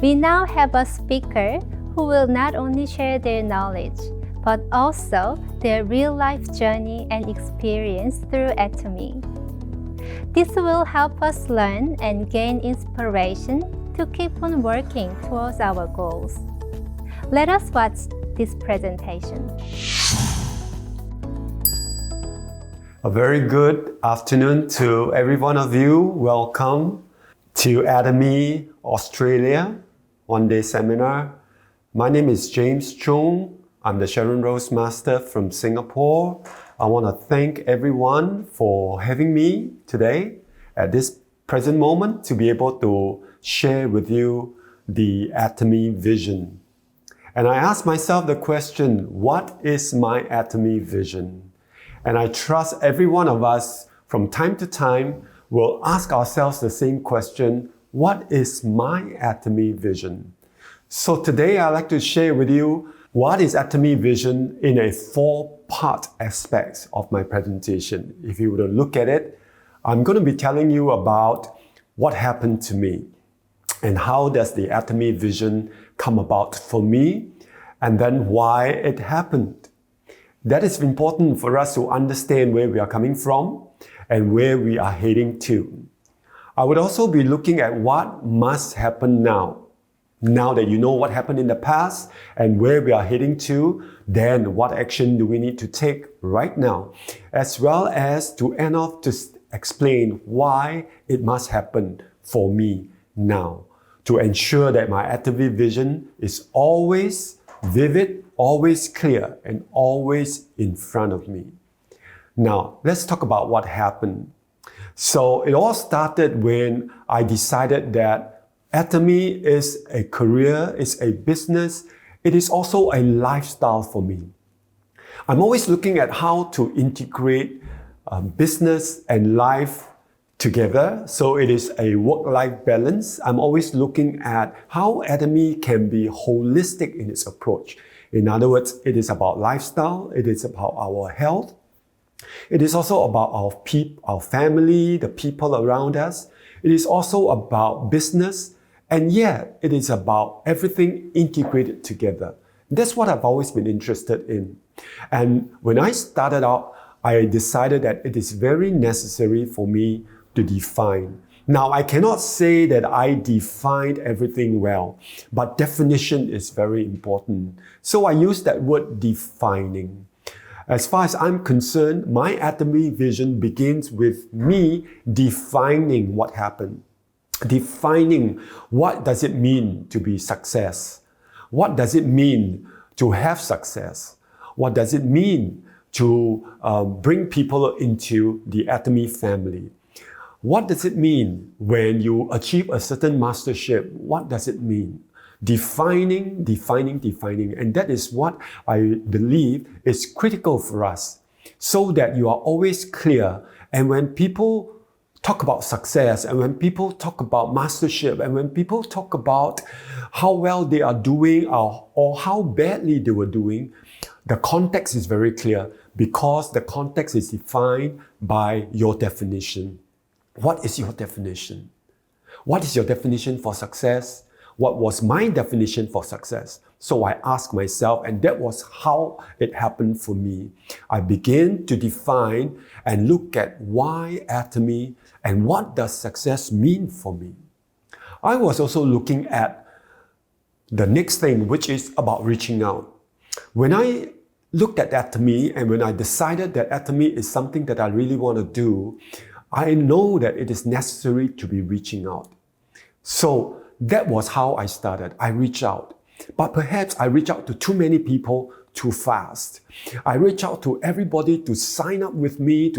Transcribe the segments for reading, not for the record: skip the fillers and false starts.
We now have a speaker who will not only share their knowledge, but also their real-life journey and experience through Atomy. This will help us learn and gain inspiration to keep on working towards our goals. Let us watch this presentation. A very good afternoon to every one of you. Welcome to Atomy, Australia, one-day seminar. My name is Chung. I'm the Sharon Rose Master from Singapore. I want to thank everyone for having me today at this present moment to be able to share with you the Atomy vision. And I ask myself the question, what is my Atomy vision? And I trust every one of us from time to time will ask ourselves the same question, what is my Atomy vision? So today I'd like to share with you what is Atomy vision in a four-part aspect of my presentation. If you were to look at it, I'm going to be telling you about what happened to me and how does the Atomy vision come about for me, and then why it happened. That is important for us to understand where we are coming from and where we are heading to. I would also be looking at what must happen now. Now that you know what happened in the past and where we are heading to, then what action do we need to take right now? As well as to end off to explain why it must happen for me now, to ensure that my Atomy vision is always vivid, always clear, and always in front of me. Now, let's talk about what happened. So it all started when I decided that Atomy is a career, it's a business, it is also a lifestyle for me. I'm always looking at how to integrate business and life together. So it is a work-life balance. I'm always looking at how Atomy can be holistic in its approach. In other words, it is about lifestyle, it is about our health, it is also about our family, the people around us. It is also about business. And yet, it is about everything integrated together. That's what I've always been interested in. And when I started out, I decided that it is very necessary for me to define. Now, I cannot say that I defined everything well, but definition is very important. So I use that word defining. As far as I'm concerned, my Atomy vision begins with me defining what happened. Defining what does it mean to be success? What does it mean to have success? What does it mean to bring people into the Atomy family? What does it mean when you achieve a certain mastership? What does it mean? Defining. And that is what I believe is critical for us, so that you are always clear. And when people talk about success, and when people talk about mastership, and when people talk about how well they are doing or how badly they were doing, the context is very clear because the context is defined by your definition. What is your definition? What is your definition for success? What was my definition for success? So I asked myself, and that was how it happened for me. I began to define and look at why Atomy and what does success mean for me. I was also looking at the next thing, which is about reaching out. When I looked at Atomy and when I decided that Atomy is something that I really want to do, I know that it is necessary to be reaching out. So that was how I started. I reached out. But perhaps I reached out to too many people too fast. I reached out to everybody to sign up with me.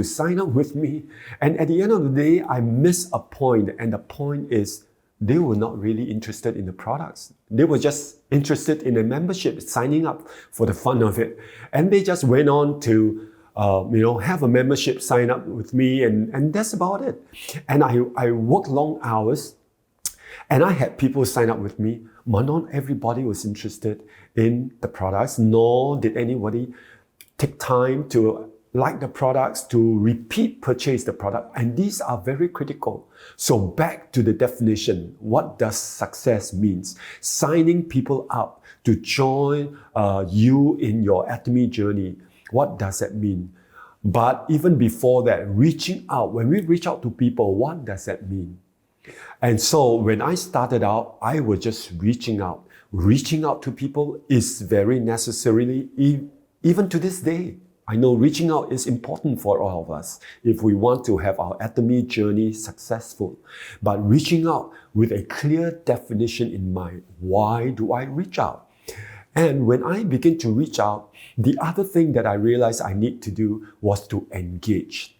And at the end of the day, I missed a point. And the point is, they were not really interested in the products. They were just interested in a membership, signing up for the fun of it. And they just went on to have a membership, sign up with me, and that's about it. And I worked long hours. And I had people sign up with me, but not everybody was interested in the products, nor did anybody take time to like the products to repeat purchase the product. And these are very critical. So back to the definition, what does success means? Signing people up to join you in your Atomy journey. What does that mean? But even before that, reaching out, when we reach out to people, what does that mean? And so when I started out, I was just reaching out. Reaching out to people is very necessarily, even to this day. I know reaching out is important for all of us if we want to have our Atomy journey successful. But reaching out with a clear definition in mind. Why do I reach out? And when I begin to reach out, the other thing that I realized I need to do was to engage.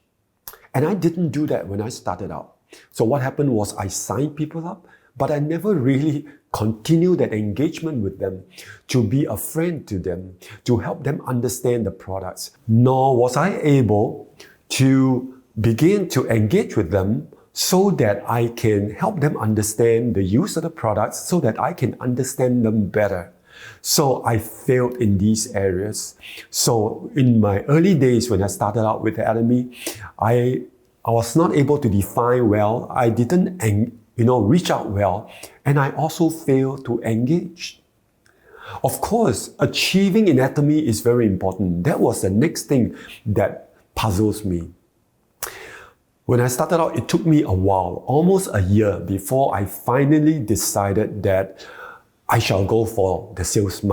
And I didn't do that when I started out. So what happened was I signed people up, but I never really continued that engagement with them, to be a friend to them, to help them understand the products. Nor was I able to begin to engage with them so that I can help them understand the use of the products, so that I can understand them better. So I failed in these areas. So in my early days when I started out with the Atomy, I was not able to define well. I didn't reach out well, and I also failed to engage. Of course, achieving in Atomy is very important. That was the next thing that puzzles me. When I started out, it took me a while, almost a year, before I finally decided that I shall go for the sales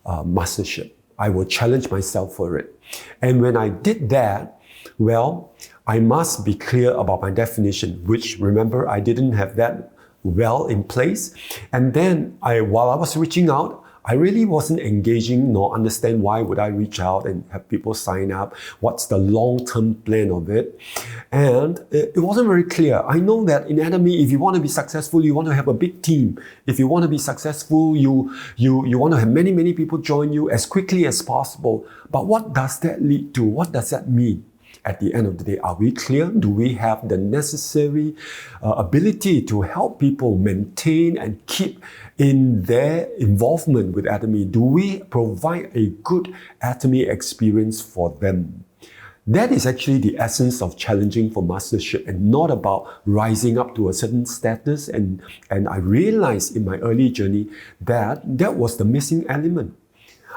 mastership. I will challenge myself for it. And when I did that, well, I must be clear about my definition, which, remember, I didn't have that well in place. And then while I was reaching out, I really wasn't engaging nor understand why would I reach out and have people sign up. What's the long-term plan of it? And it wasn't very clear. I know that in Atomy, if you want to be successful, you want to have a big team. If you want to be successful, you want to have many, many people join you as quickly as possible. But what does that lead to? What does that mean? At the end of the day, are we clear? Do we have the necessary ability to help people maintain and keep in their involvement with Atomy? Do we provide a good Atomy experience for them? That is actually the essence of challenging for mastership, and not about rising up to a certain status. And I realized in my early journey that that was the missing element.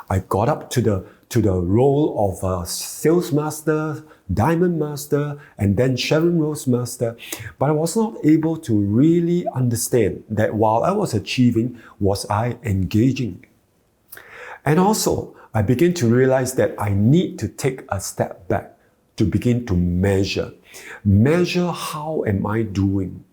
I got up to the role of a sales master, diamond master, and then Sharon Rose master, but I was not able to really understand that while I was achieving, was I engaging? And also, I began to realize that I need to take a step back to begin to measure. Measure, how am I doing?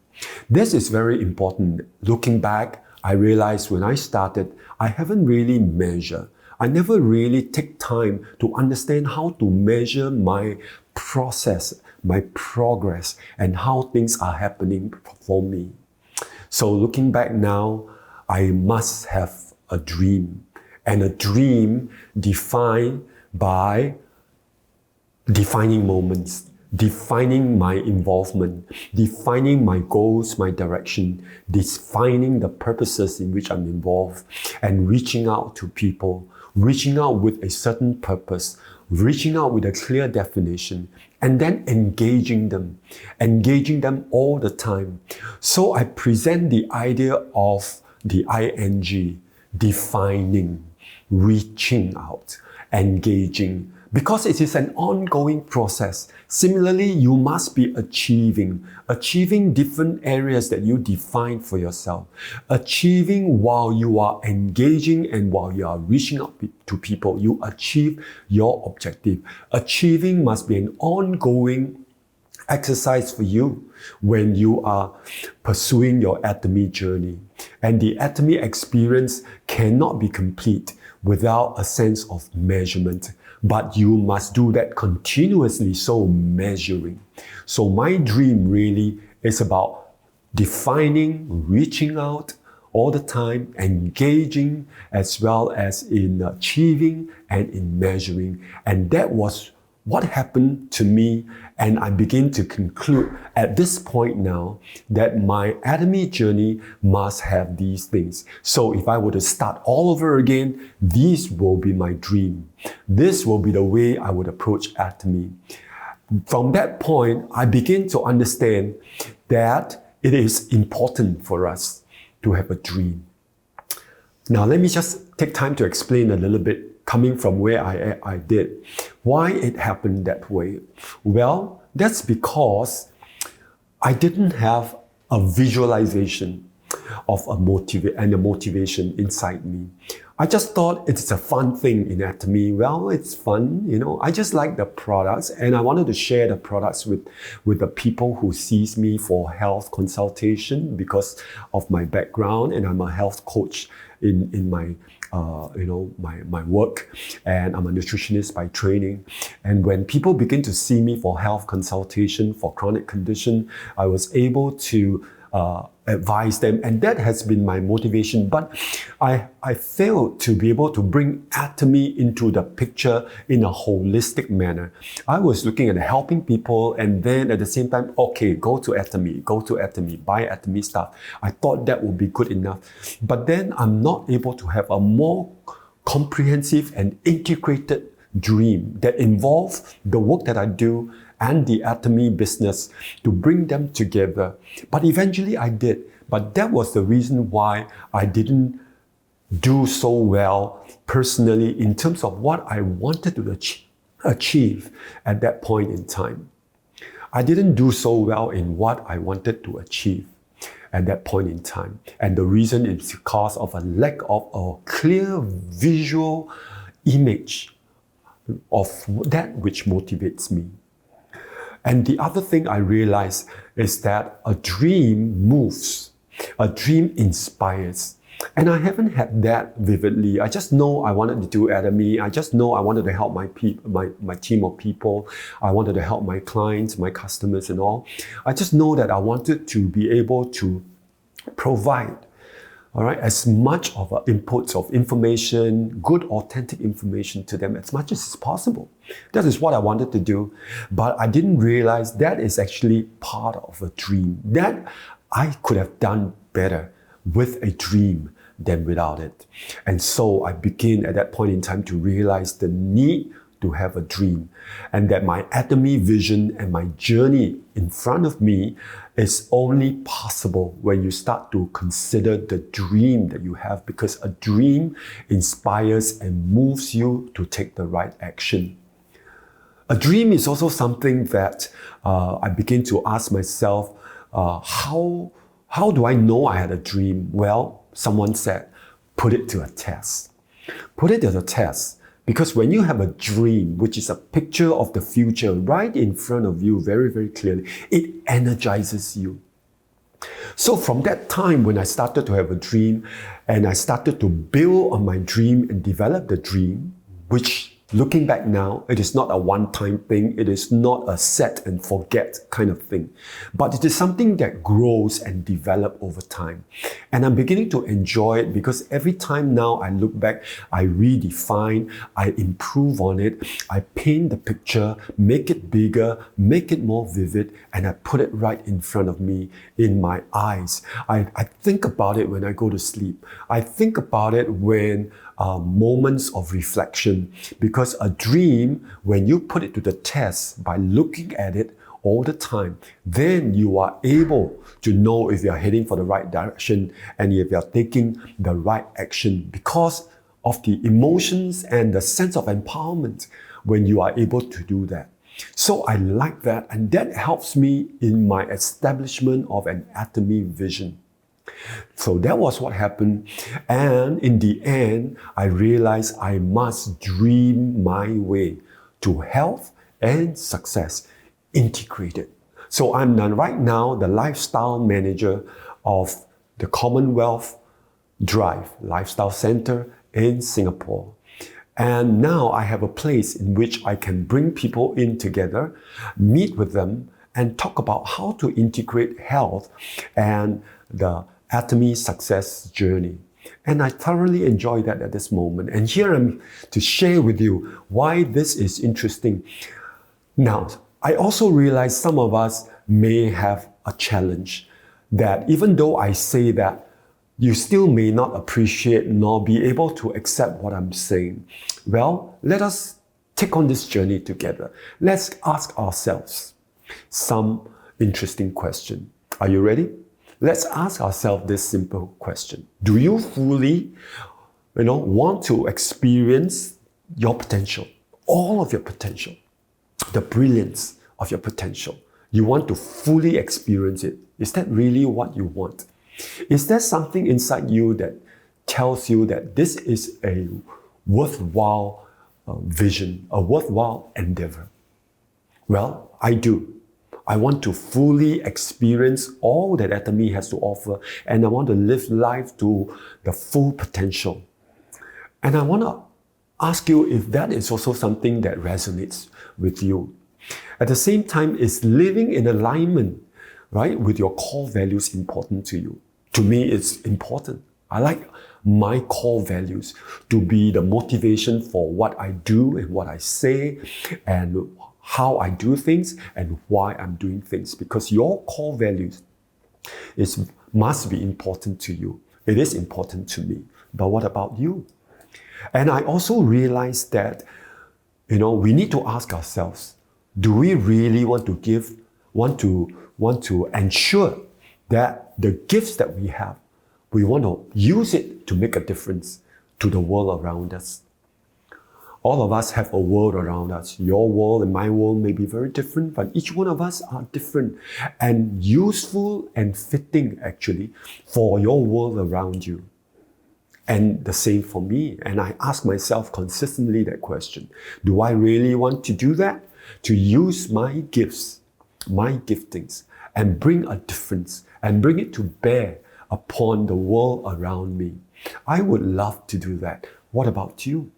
This is very important. Looking back, I realized when I started, I haven't really measured. I never really take time to understand how to measure my process, my progress, and how things are happening for me. So looking back now, I must have a dream. And a dream defined by defining moments, defining my involvement, defining my goals, my direction, defining the purposes in which I'm involved, and reaching out to people, reaching out with a certain purpose, reaching out with a clear definition, and then engaging them all the time. So I present the idea of the ING, defining, reaching out, engaging, because it is an ongoing process. Similarly, you must be achieving different areas that you define for yourself. Achieving while you are engaging and while you are reaching out to people, you achieve your objective. Achieving must be an ongoing exercise for you when you are pursuing your Atomy journey. And the Atomy experience cannot be complete without a sense of measurement. But you must do that continuously, so measuring. So my dream really is about defining, reaching out all the time, engaging, as well as in achieving and in measuring. And that was what happened to me, and I begin to conclude at this point now that my Atomy journey must have these things. So if I were to start all over again, these will be my dream. This will be the way I would approach Atomy. From that point, I begin to understand that it is important for us to have a dream. Now, let me just take time to explain a little bit coming from where I did. Why it happened that way? Well, that's because I didn't have a visualization of a motivation inside me. I just thought it's a fun thing in Atomy. Well, it's fun, I just like the products, and I wanted to share the products with the people who sees me for health consultation because of my background, and I'm a health coach in my my work, and I'm a nutritionist by training. And when people begin to see me for health consultation for chronic condition, I was able to advise them, and that has been my motivation. But I failed to be able to bring Atomy into the picture in a holistic manner. I was looking at helping people, and then at the same time, okay, go to Atomy, buy Atomy stuff. I thought that would be good enough. But then I'm not able to have a more comprehensive and integrated dream that involves the work that I do and the Atomy business to bring them together. But eventually I did. But that was the reason why I didn't do so well personally in terms of what I wanted to achieve at that point in time. I didn't do so well in what I wanted to achieve at that point in time. And the reason is because of a lack of a clear visual image of that which motivates me. And the other thing I realized is that a dream moves, a dream inspires. And I haven't had that vividly. I just know I wanted to do Atomy. I just know I wanted to help my team of people. I wanted to help my clients, my customers and all. I just know that I wanted to be able to provide as much of inputs of information, good authentic information to them as much as is possible. That is what I wanted to do. But I didn't realize that is actually part of a dream. That I could have done better with a dream than without it. And so I began at that point in time to realize the need to have a dream, and that my Atomy vision and my journey in front of me is only possible when you start to consider the dream that you have, because a dream inspires and moves you to take the right action. A dream is also something that I begin to ask myself, how do I know I had a dream? Well, someone said, put it to a test. Put it to the test. Because when you have a dream, which is a picture of the future right in front of you very, very clearly, it energizes you. So from that time when I started to have a dream and I started to build on my dream and develop the dream, which looking back now, it is not a one-time thing. It is not a set and forget kind of thing. But it is something that grows and develops over time. And I'm beginning to enjoy it because every time now I look back, I redefine, I improve on it, I paint the picture, make it bigger, make it more vivid, and I put it right in front of me in my eyes. I think about it when I go to sleep. I think about it when moments of reflection, because a dream, when you put it to the test by looking at it all the time, then you are able to know if you are heading for the right direction and if you are taking the right action because of the emotions and the sense of empowerment when you are able to do that. So I like that, and that helps me in my establishment of an Atomy vision. So that was what happened, and in the end, I realized I must dream my way to health and success integrated. So I'm right now the lifestyle manager of the Commonwealth Drive Lifestyle Center in Singapore. And now I have a place in which I can bring people in together, meet with them, and talk about how to integrate health and the Atomy success journey. And I thoroughly enjoy that at this moment. And here I'm to share with you why this is interesting. Now, I also realize some of us may have a challenge that even though I say that, you still may not appreciate nor be able to accept what I'm saying. Well, let us take on this journey together. Let's ask ourselves some interesting question. Are you ready? Let's ask ourselves this simple question. Do you fully, want to experience your potential, all of your potential, the brilliance of your potential? You want to fully experience it. Is that really what you want? Is there something inside you that tells you that this is a worthwhile vision, a worthwhile endeavor? Well, I do. I want to fully experience all that Atomy has to offer, and I want to live life to the full potential. And I want to ask you if that is also something that resonates with you. At the same time, is living in alignment, right, with your core values important to you? To me, it's important. I like my core values to be the motivation for what I do and what I say and how I do things and why I'm doing things. Because your core values must be important to you. It is important to me. But what about you? And I also realize that, we need to ask ourselves, do we really want to ensure that the gifts that we have, we want to use it to make a difference to the world around us? All of us have a world around us. Your world and my world may be very different, but each one of us are different and useful and fitting actually for your world around you. And the same for me. And I ask myself consistently that question. Do I really want to do that? To use my gifts, my giftings, and bring a difference and bring it to bear upon the world around me? I would love to do that. What about you?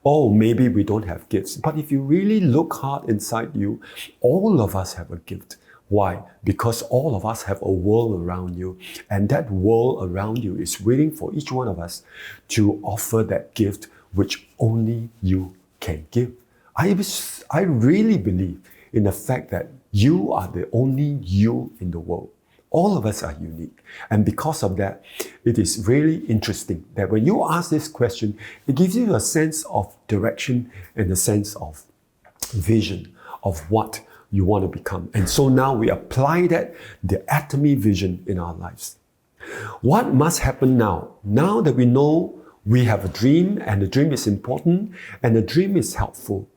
Oh, maybe we don't have gifts. But if you really look hard inside you, all of us have a gift. Why? Because all of us have a world around you, and that world around you is waiting for each one of us to offer that gift which only you can give. I really believe in the fact that you are the only you in the world. All of us are unique. And because of that, it is really interesting that when you ask this question, it gives you a sense of direction and a sense of vision of what you want to become. And so now we apply that, the Atomy vision in our lives. What must happen now? Now that we know we have a dream and the dream is important and the dream is helpful.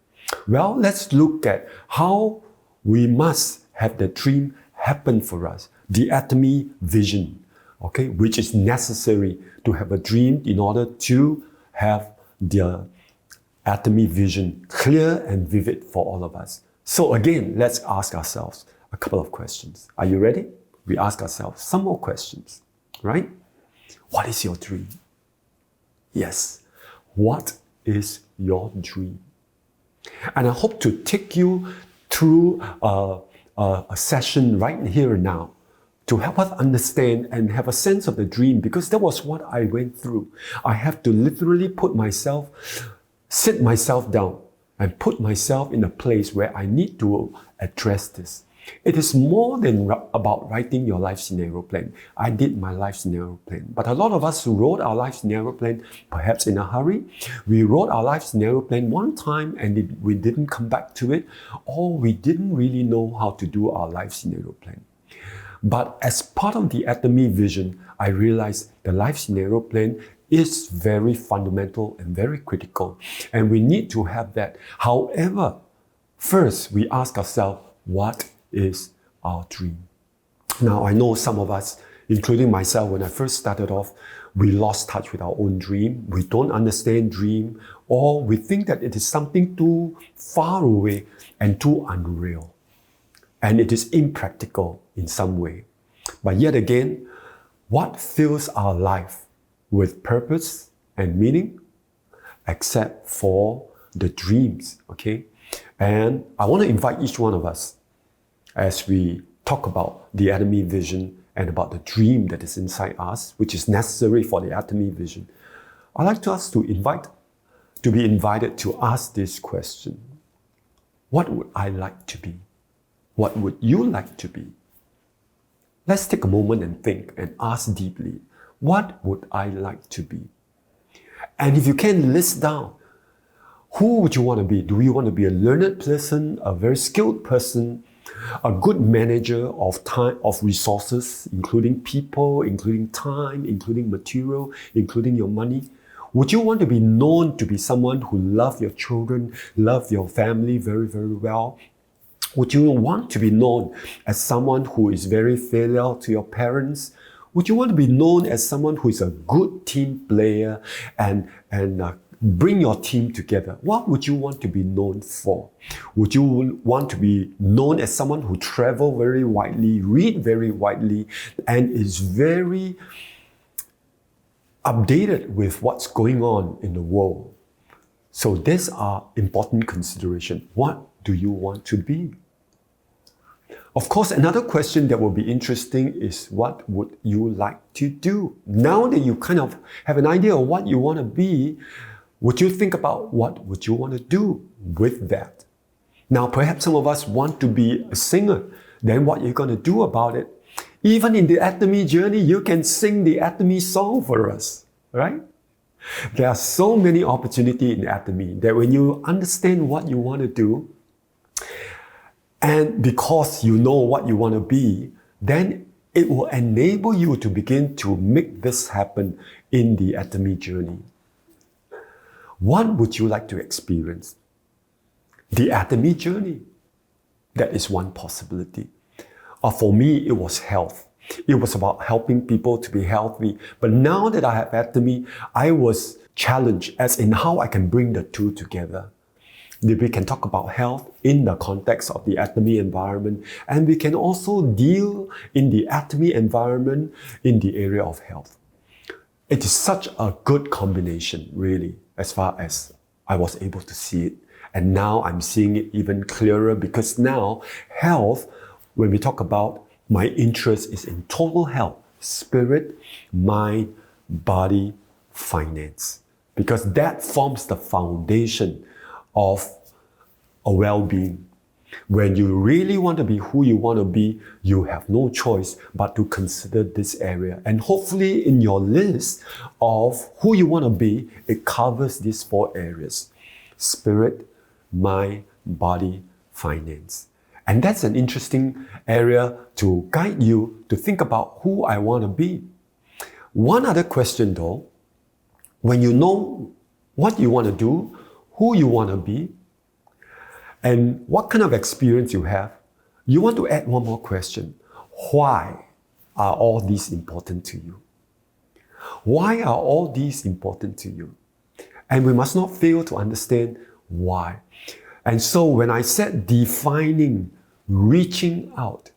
Well, let's look at how we must have the dream happen for us. The Atomy vision, okay, which is necessary to have a dream in order to have the Atomy vision clear and vivid for all of us. So again, let's ask ourselves a couple of questions. Are you ready? We ask ourselves some more questions, right? What is your dream? Yes, what is your dream? And I hope to take you through a session right here and now to help us understand and have a sense of the dream, because that was what I went through. I have to literally sit myself down and put myself in a place where I need to address this. It is more than about writing your life scenario plan. I did my life scenario plan, but a lot of us who wrote our life scenario plan, perhaps in a hurry, we wrote our life scenario plan one time and we didn't come back to it, or we didn't really know how to do our life scenario plan. But as part of the Atomy vision, I realized the life scenario plan is very fundamental and very critical, and we need to have that. However, first we ask ourselves, what is our dream? Now, I know some of us, including myself, when I first started off, we lost touch with our own dream. We don't understand dream, or we think that it is something too far away and too unreal, and it is impractical in some way. But yet again, what fills our life with purpose and meaning except for the dreams, okay? And I want to invite each one of us, as we talk about the Atomy vision and about the dream that is inside us, which is necessary for the Atomy vision, I'd like us to be invited to ask this question. What would I like to be? What would you like to be? Let's take a moment and think and ask deeply, what would I like to be? And if you can list down, who would you want to be? Do you want to be a learned person, a very skilled person, a good manager of time, of resources, including people, including time, including material, including your money? Would you want to be known to be someone who loves your children, loves your family very, very well? Would you want to be known as someone who is very filial to your parents? Would you want to be known as someone who is a good team player and bring your team together? What would you want to be known for? Would you want to be known as someone who travels very widely, read very widely, and is very updated with what's going on in the world? So these are important considerations. What do you want to be? Of course, another question that will be interesting is, what would you like to do? Now that you kind of have an idea of what you want to be, would you think about what would you want to do with that? Now, perhaps some of us want to be a singer. Then what are you going to do about it? Even in the Atomy journey, you can sing the Atomy song for us, right? There are so many opportunities in Atomy that when you understand what you want to do, and because you know what you want to be, then it will enable you to begin to make this happen in the Atomy journey. What would you like to experience? The Atomy journey. That is one possibility. For me, it was health. It was about helping people to be healthy. But now that I have Atomy, I was challenged as in how I can bring the two together. We can talk about health in the context of the Atomy environment, and we can also deal in the Atomy environment in the area of health. It is such a good combination, really, as far as I was able to see it. And now I'm seeing it even clearer, because now health, when we talk about, my interest is in total health, spirit, mind, body, finance, because that forms the foundation of a well-being. When you really want to be who you want to be, you have no choice but to consider this area. And hopefully in your list of who you want to be, it covers these 4 areas: spirit, mind, body, finance. And that's an interesting area to guide you to think about who I want to be. One other question though, when you know what you want to do, who you want to be, and what kind of experience you have, you want to add one more question. Why are all these important to you? Why are all these important to you? And we must not fail to understand why. And so when I said defining, reaching out,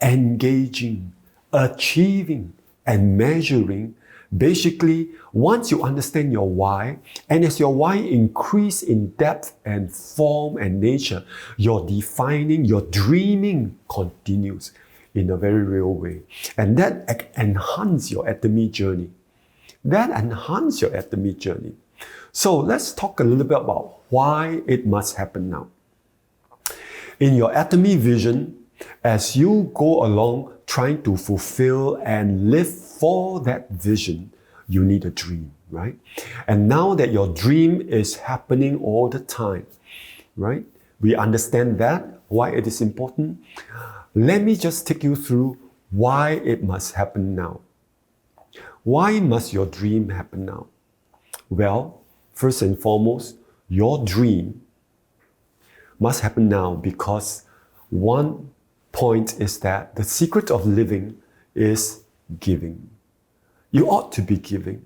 engaging, achieving, and measuring, basically, once you understand your why, and as your why increase in depth and form and nature, your defining, your dreaming continues in a very real way. And that enhances your Atomy journey. So let's talk a little bit about why it must happen now. In your Atomy vision, as you go along trying to fulfill and live for that vision, you need a dream, right? And now that your dream is happening all the time, right? We understand that, why it is important. Let me just take you through why it must happen now. Why must your dream happen now? Well, first and foremost, your dream must happen now because one point is that the secret of living is giving. You ought to be giving.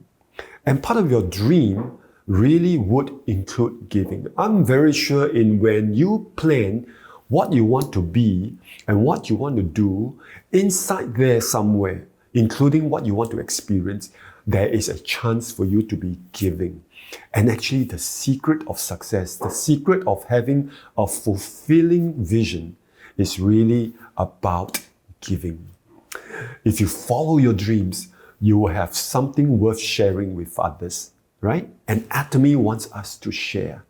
And part of your dream really would include giving. I'm very sure when you plan what you want to be and what you want to do, inside there somewhere, including what you want to experience, there is a chance for you to be giving. And actually the secret of success, the secret of having a fulfilling vision is really about giving. If you follow your dreams, you will have something worth sharing with others, right? And Atomy wants us to share.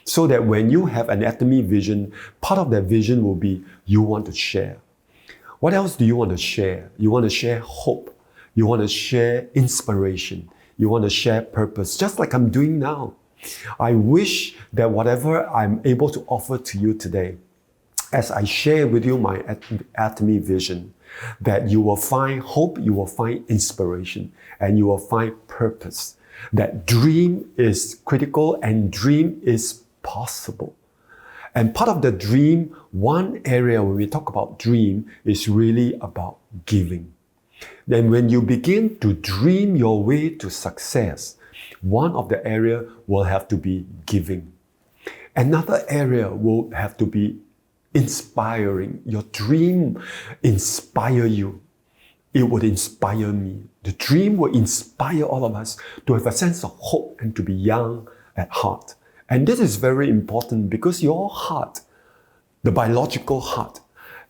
So that when you have an Atomy vision, part of that vision will be you want to share. What else do you want to share? You want to share hope. You want to share inspiration. You want to share purpose, just like I'm doing now. I wish that whatever I'm able to offer to you today, as I share with you my Atomy vision, that you will find hope, you will find inspiration, and you will find purpose. That dream is critical and dream is possible. And part of the dream, one area when we talk about dream is really about giving. Then when you begin to dream your way to success, one of the area will have to be giving. Another area will have to be inspiring. Your dream inspire you. It would inspire me. The dream will inspire all of us to have a sense of hope and to be young at heart. And this is very important because your heart, the biological heart,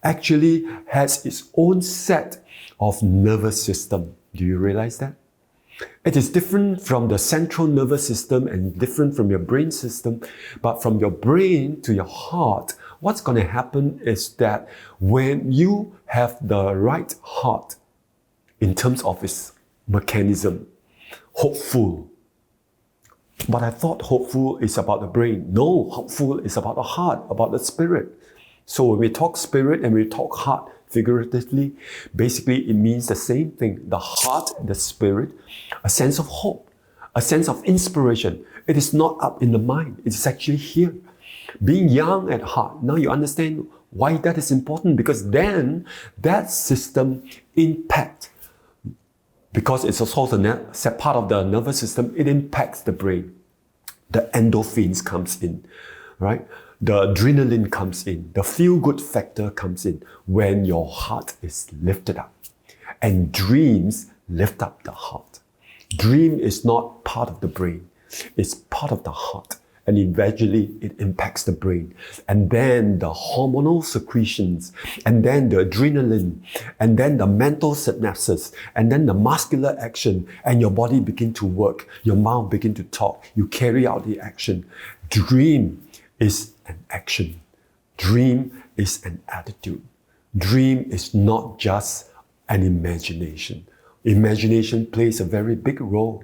actually has its own set of nervous system. Do you realize that? It is different from the central nervous system and different from your brain system. But from your brain to your heart, what's going to happen is that when you have the right heart in terms of its mechanism, hopeful. But I thought hopeful is about the brain. No, hopeful is about the heart, about the spirit. So when we talk spirit and we talk heart figuratively, basically it means the same thing. The heart, the spirit, a sense of hope, a sense of inspiration. It is not up in the mind. It is actually here. Being young at heart. Now you understand why that is important, because then that system impacts, because it's also part of the nervous system, it impacts the brain. The endorphins comes in, right? The adrenaline comes in. The feel-good factor comes in when your heart is lifted up. And dreams lift up the heart. Dream is not part of the brain. It's part of the heart. And eventually it impacts the brain. And then the hormonal secretions, and then the adrenaline, and then the mental synapses, and then the muscular action, and your body begin to work. Your mouth begin to talk. You carry out the action. Dream is an action. Dream is an attitude. Dream is not just an imagination. Imagination plays a very big role.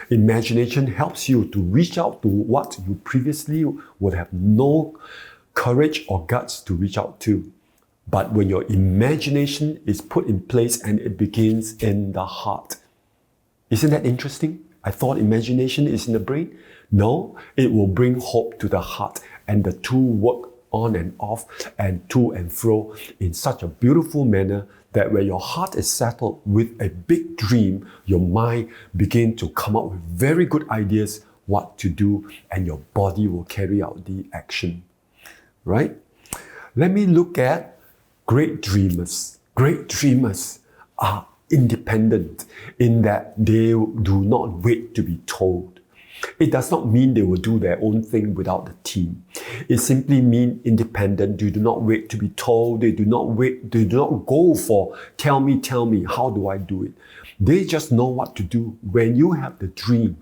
Imagination helps you to reach out to what you previously would have no courage or guts to reach out to. But when your imagination is put in place and it begins in the heart. Isn't that interesting? I thought imagination is in the brain. No, it will bring hope to the heart, and the two work on and off and to and fro in such a beautiful manner that when your heart is settled with a big dream, your mind begin to come up with very good ideas what to do, and your body will carry out the action, right? Let me look at great dreamers. Great dreamers are independent in that they do not wait to be told. It does not mean they will do their own thing without the team. It simply means independent. They do not wait to be told. They do not go for, tell me, how do I do it? They just know what to do. When you have the dream,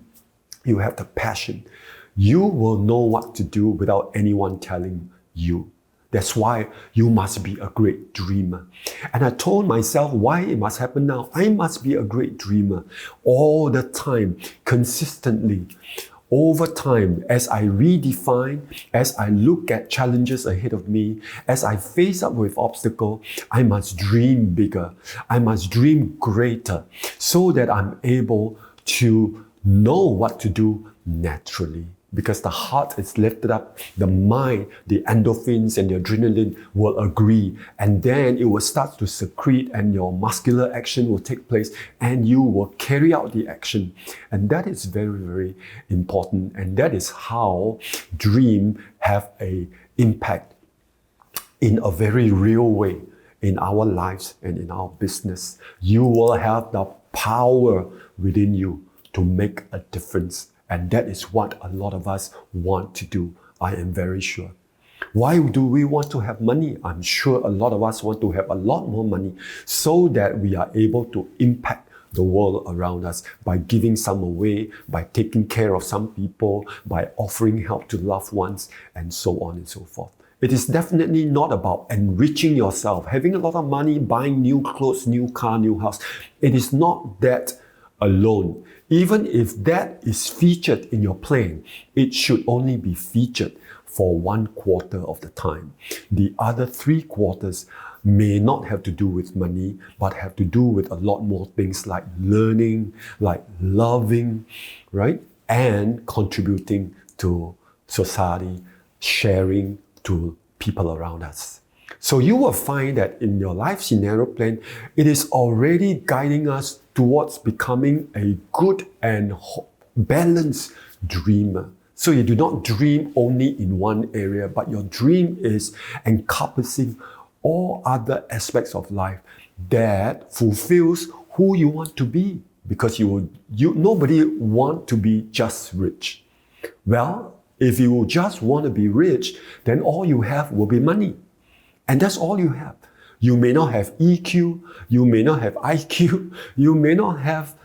you have the passion, you will know what to do without anyone telling you. That's why you must be a great dreamer. And I told myself why it must happen now. I must be a great dreamer all the time, consistently, over time, as I redefine, as I look at challenges ahead of me, as I face up with obstacles, I must dream bigger. I must dream greater so that I'm able to know what to do naturally. Because the heart is lifted up, the mind, the endorphins and the adrenaline will agree, and then it will start to secrete and your muscular action will take place and you will carry out the action. And that is very, very important, and that is how dream have an impact in a very real way in our lives and in our business. You will have the power within you to make a difference. And that is what a lot of us want to do, I am very sure. Why do we want to have money? I'm sure a lot of us want to have a lot more money so that we are able to impact the world around us, by giving some away, by taking care of some people, by offering help to loved ones, and so on and so forth. It is definitely not about enriching yourself, having a lot of money, buying new clothes, new car, new house. It is not that alone. Even if that is featured in your plan, it should only be featured for 1/4 of the time. The other 3/4 may not have to do with money, but have to do with a lot more things like learning, like loving, right? And contributing to society, sharing to people around us. So you will find that in your life scenario plan, it is already guiding us towards becoming a good and balanced dreamer. So you do not dream only in one area, but your dream is encompassing all other aspects of life that fulfills who you want to be. Because nobody want to be just rich. Well, if you just want to be rich, then all you have will be money. And that's all you have. You may not have EQ, you may not have IQ, you may not have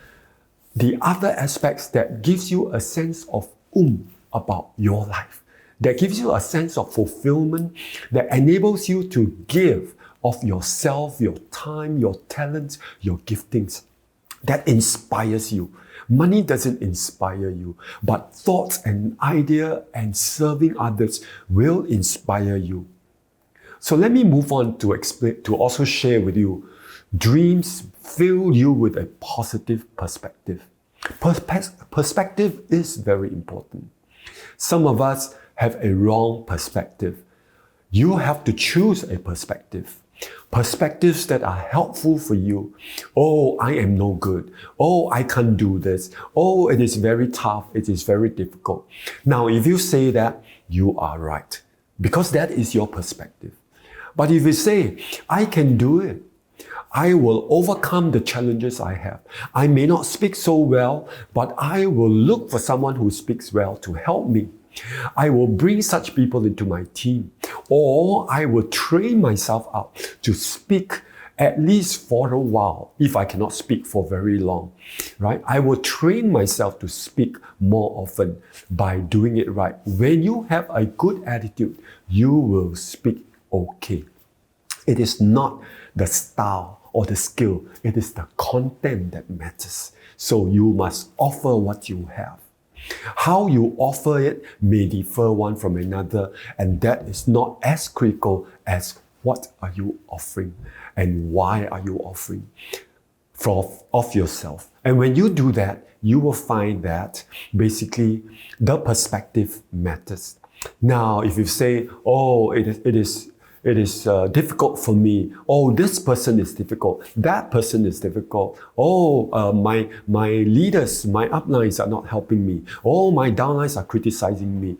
the other aspects that gives you a sense of about your life, that gives you a sense of fulfillment, that enables you to give of yourself, your time, your talents, your giftings, that inspires you. Money doesn't inspire you, but thoughts and idea and serving others will inspire you. So let me move on to also share with you, dreams fill you with a positive perspective. Perspective is very important. Some of us have a wrong perspective. You have to choose a perspective. Perspectives that are helpful for you. Oh, I am no good. Oh, I can't do this. Oh, it is very tough. It is very difficult. Now, if you say that, you are right, because that is your perspective. But if you say, I can do it, I will overcome the challenges I have. I may not speak so well, but I will look for someone who speaks well to help me. I will bring such people into my team, or I will train myself out to speak at least for a while, if I cannot speak for very long, right? I will train myself to speak more often by doing it right. When you have a good attitude, you will speak okay. It is not the style or the skill, it is the content that matters. So you must offer what you have. How you offer it may differ one from another, and that is not as critical as what are you offering and why are you offering of yourself. And when you do that, you will find that basically the perspective matters. Now, if you say, oh, it is difficult for me. Oh, this person is difficult. That person is difficult. Oh, my leaders, my uplines are not helping me. Oh, my downlines are criticizing me.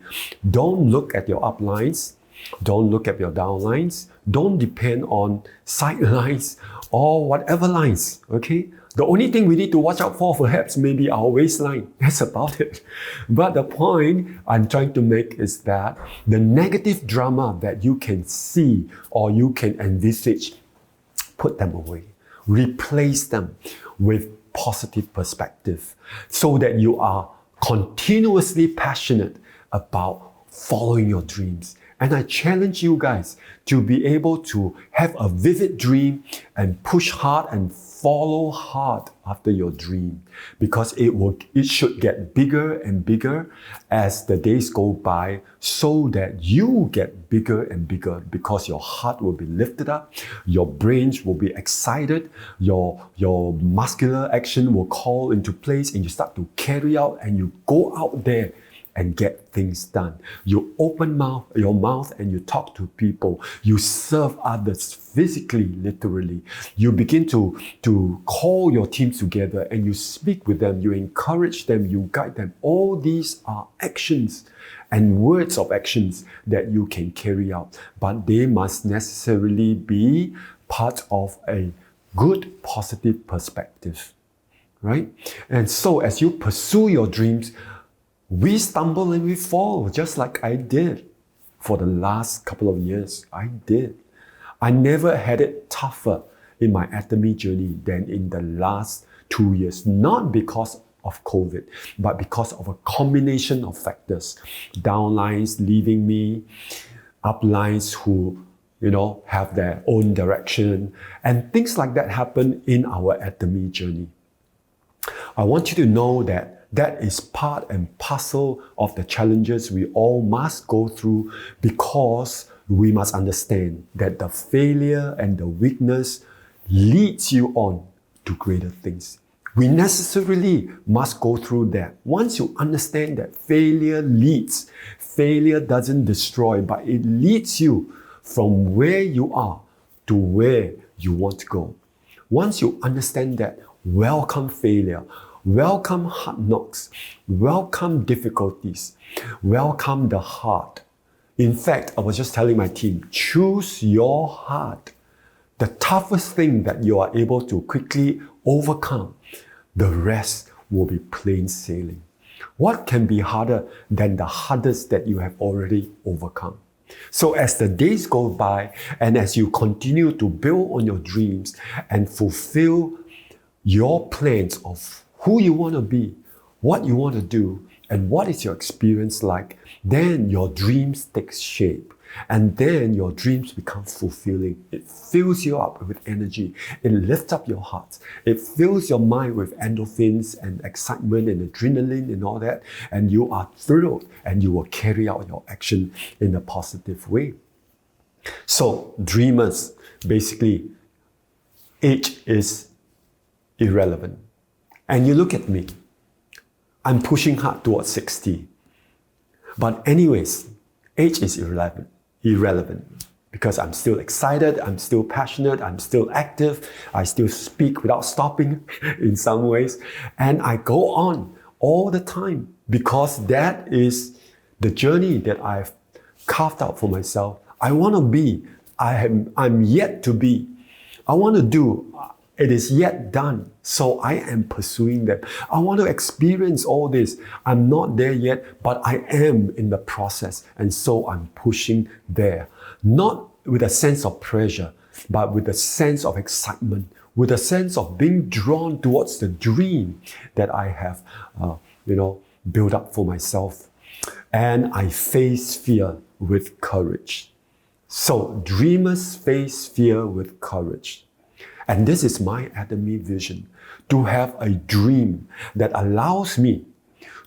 Don't look at your uplines. Don't look at your downlines. Don't depend on sidelines or whatever lines, okay? The only thing we need to watch out for perhaps maybe our waistline. That's about it. But the point I'm trying to make is that the negative drama that you can see or you can envisage, put them away. Replace them with positive perspective so that you are continuously passionate about following your dreams. And I challenge you guys to be able to have a vivid dream and push hard and follow hard after your dream, because it should get bigger and bigger as the days go by, so that you get bigger and bigger, because your heart will be lifted up, your brains will be excited, your muscular action will call into place, and you start to carry out and you go out there and get things done. You open your mouth and you talk to people. You serve others physically, literally. You begin to call your teams together and you speak with them, you encourage them, you guide them. All these are actions and words of actions that you can carry out, but they must necessarily be part of a good, positive perspective, right? And so as you pursue your dreams, we stumble and we fall, just like I did for the last couple of years. I did. I never had it tougher in my Atomy journey than in the last 2 years, not because of COVID, but because of a combination of factors. Downlines leaving me, uplines who, have their own direction, and things like that happen in our Atomy journey. I want you to know that that is part and parcel of the challenges we all must go through, because we must understand that the failure and the weakness leads you on to greater things. We necessarily must go through that. Once you understand that failure leads, failure doesn't destroy, but it leads you from where you are to where you want to go. Once you understand that, welcome failure, welcome hard knocks, welcome difficulties, welcome the hard. In fact, I was just telling my team, choose your heart. The toughest thing that you are able to quickly overcome, the rest will be plain sailing. What can be harder than the hardest that you have already overcome? So as the days go by, and as you continue to build on your dreams and fulfill your plans of who you want to be, what you want to do, and what is your experience like, then your dreams take shape. And then your dreams become fulfilling. It fills you up with energy. It lifts up your heart. It fills your mind with endorphins and excitement and adrenaline and all that. And you are thrilled, and you will carry out your action in a positive way. So, dreamers, basically, age is irrelevant. And you look at me. I'm pushing hard towards 60. But anyways, age is irrelevant because I'm still excited, I'm still passionate, I'm still active, I still speak without stopping in some ways, and I go on all the time because that is the journey that I've carved out for myself. I want to be, I'm yet to be, I want to do, it is yet done. So I am pursuing them. I want to experience all this. I'm not there yet, but I am in the process. And so I'm pushing there. Not with a sense of pressure, but with a sense of excitement, with a sense of being drawn towards the dream that I have, built up for myself. And I face fear with courage. So dreamers face fear with courage. And this is my Atomy vision, to have a dream that allows me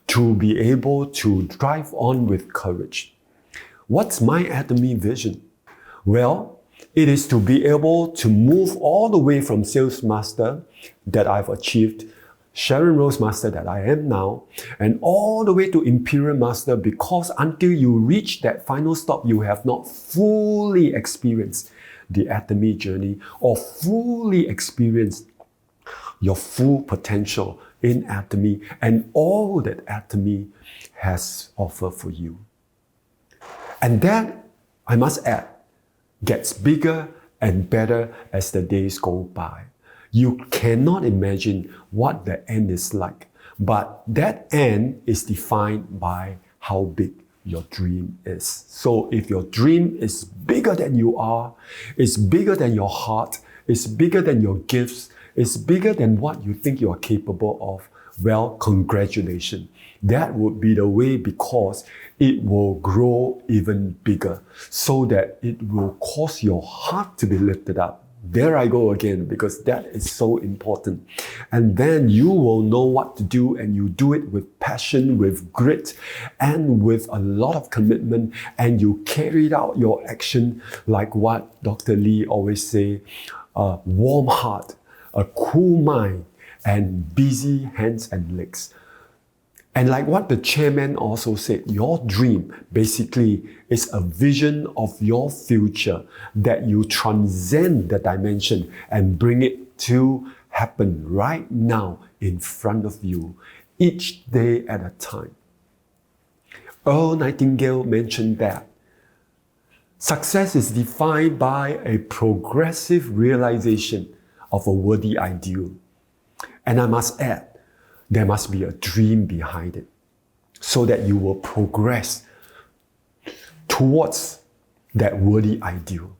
to be able to drive on with courage. What's my Atomy vision? Well, it is to be able to move all the way from Sales Master that I've achieved, Sharon Rose Master that I am now, and all the way to Imperial Master, because until you reach that final stop, you have not fully experienced the Atomy journey or fully experienced your full potential in Atomy and all that Atomy has offered for you. And that, I must add, gets bigger and better as the days go by. You cannot imagine what the end is like, but that end is defined by how big your dream is. So if your dream is bigger than you are, it's bigger than your heart, it's bigger than your gifts, it's bigger than what you think you are capable of, well, congratulations. That would be the way, because it will grow even bigger so that it will cause your heart to be lifted up. There I go again, because that is so important. And then you will know what to do, and you do it with passion, with grit, and with a lot of commitment, and you carried out your action like what Dr. Lee always say, a warm heart, a cool mind, and busy hands and legs. And like what the chairman also said, your dream basically is a vision of your future that you transcend the dimension and bring it to happen right now in front of you, each day at a time. Earl Nightingale mentioned that success is defined by a progressive realization of a worthy ideal. And I must add, there must be a dream behind it so that you will progress towards that worthy ideal,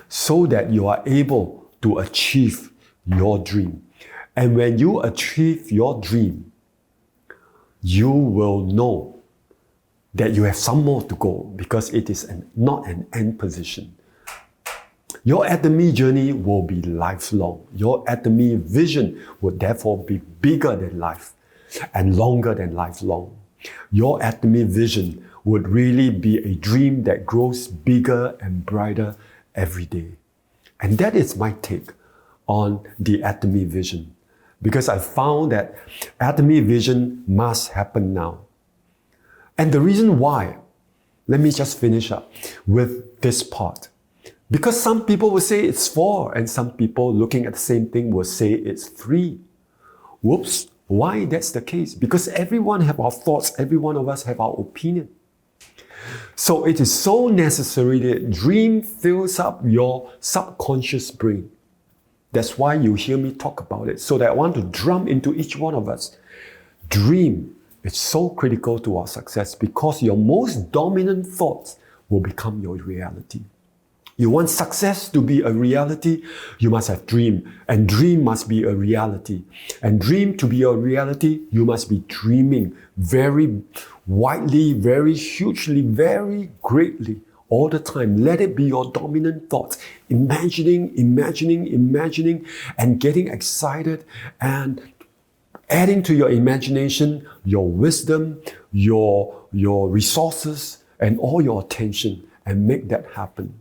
so that you are able to achieve your dream. And when you achieve your dream, you will know that you have some more to go because it is not an end position. Your Atomy journey will be lifelong. Your Atomy vision will therefore be bigger than life and longer than lifelong. Your Atomy vision would really be a dream that grows bigger and brighter every day. And that is my take on the Atomy vision. Because I found that Atomy vision must happen now. And the reason why, let me just finish up with this part. Because some people will say it's 4, and some people looking at the same thing will say it's 3. Whoops, why that's the case? Because everyone have our thoughts, every one of us have our opinion. So it is so necessary that dream fills up your subconscious brain. That's why you hear me talk about it, so that I want to drum into each one of us. Dream is so critical to our success because your most dominant thoughts will become your reality. You want success to be a reality, you must have dream. And dream must be a reality. And dream to be a reality, you must be dreaming very widely, very hugely, very greatly all the time. Let it be your dominant thoughts. Imagining, and getting excited and adding to your imagination, your wisdom, your resources, and all your attention, and make that happen.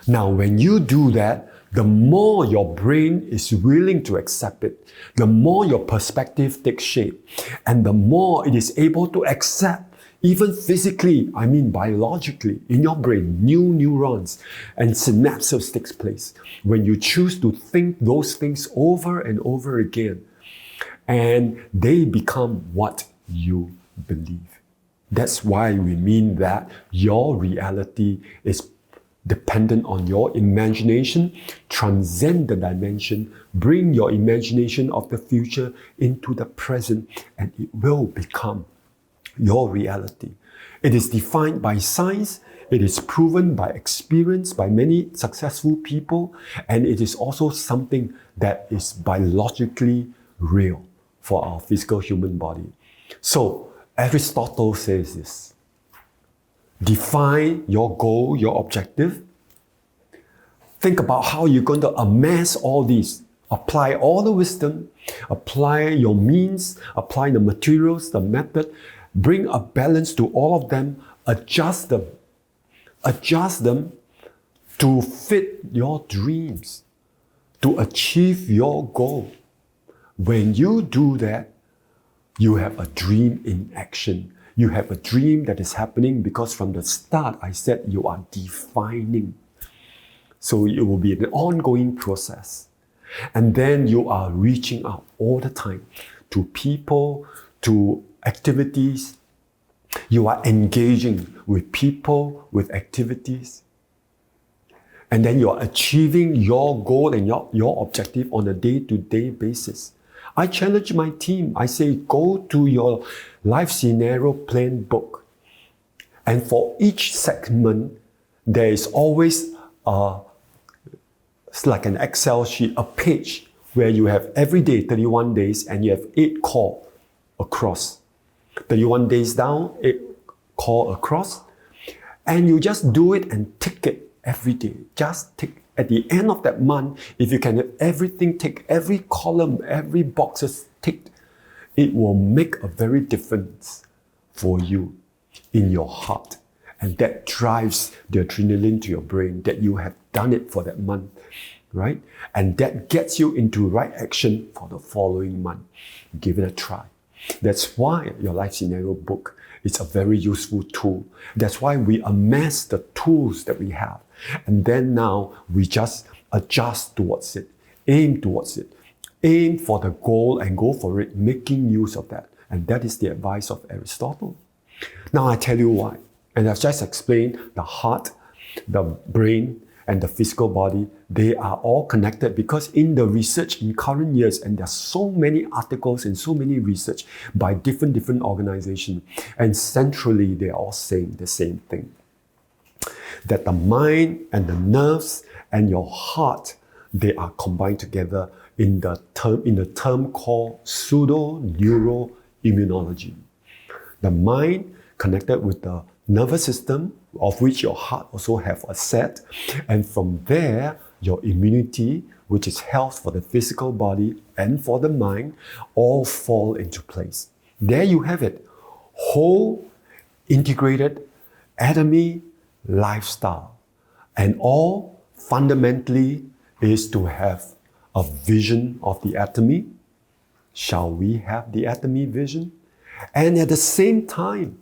Now, when you do that, the more your brain is willing to accept it, the more your perspective takes shape, and the more it is able to accept, even physically, biologically, in your brain, new neurons and synapses takes place. When you choose to think those things over and over again, and they become what you believe. That's why we mean that your reality is dependent on your imagination. Transcend the dimension, bring your imagination of the future into the present, and it will become your reality. It is defined by science, it is proven by experience by many successful people, and it is also something that is biologically real for our physical human body. So Aristotle says this: define your goal, your objective. Think about how you're going to amass all these. Apply all the wisdom, apply your means, apply the materials, the method, bring a balance to all of them, adjust them to fit your dreams, to achieve your goal. When you do that, you have a dream in action. You have a dream that is happening because from the start, I said you are defining. So it will be an ongoing process. And then you are reaching out all the time to people, to activities. You are engaging with people, with activities. And then you are achieving your goal and your objective on a day-to-day basis. I challenge my team. I say, go to your life scenario plan book. And for each segment, there is always it's like an Excel sheet, a page where you have every day, 31 days, and you have 8 call across. 31 days down, 8 call across. And you just do it and tick it every day. Just tick. At the end of that month, if you can have everything ticked, every column, every box is ticked, it will make a very difference for you in your heart. And that drives the adrenaline to your brain that you have done it for that month, right? And that gets you into right action for the following month. Give it a try. That's why your life scenario book is a very useful tool. That's why we amass the tools that we have. And then now we just adjust towards it, aim towards it, aim for the goal and go for it, making use of that. And that is the advice of Aristotle. Now I tell you why. And I've just explained the heart, the brain, and the physical body, they are all connected because in the research in current years, and there are so many articles and so many research by different organizations, and centrally they are all saying the same thing. That the mind and the nerves and your heart, they are combined together in the term called pseudo-neuroimmunology. The mind connected with the nervous system, of which your heart also have a set, and from there, your immunity, which is health for the physical body and for the mind, all fall into place. There you have it, whole, integrated, Atomy lifestyle. And all fundamentally is to have a vision of the Atomy. Shall we have the Atomy vision? And at the same time,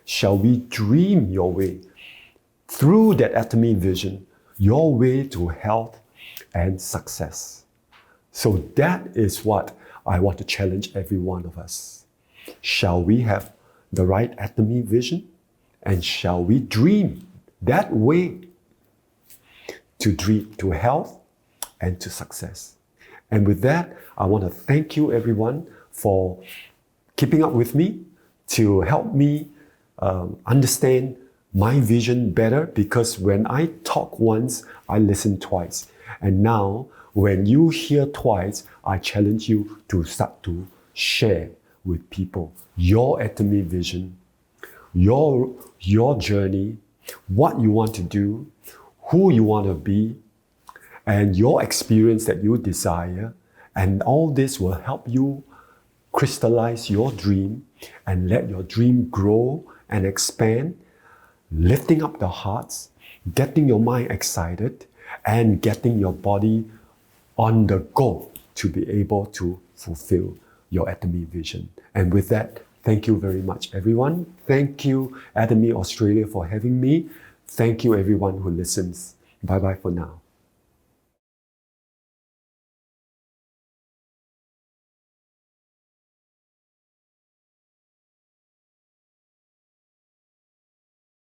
shall we dream your way through that Atomy vision, your way to health and success? So that is what I want to challenge every one of us. Shall we have the right Atomy vision? And shall we dream that way to health and to success? And with that, I want to thank you everyone for keeping up with me to help me understand my vision better, because when I talk once, I listen twice. And now, when you hear twice, I challenge you to start to share with people your Atomy vision, your journey, what you want to do, who you want to be, and your experience that you desire. And all this will help you crystallize your dream and let your dream grow and expand, lifting up the hearts, getting your mind excited, and getting your body on the go to be able to fulfill your Atomy vision. And with that, thank you very much, everyone. Thank you, Atomy Australia, for having me. Thank you, everyone who listens. Bye-bye for now.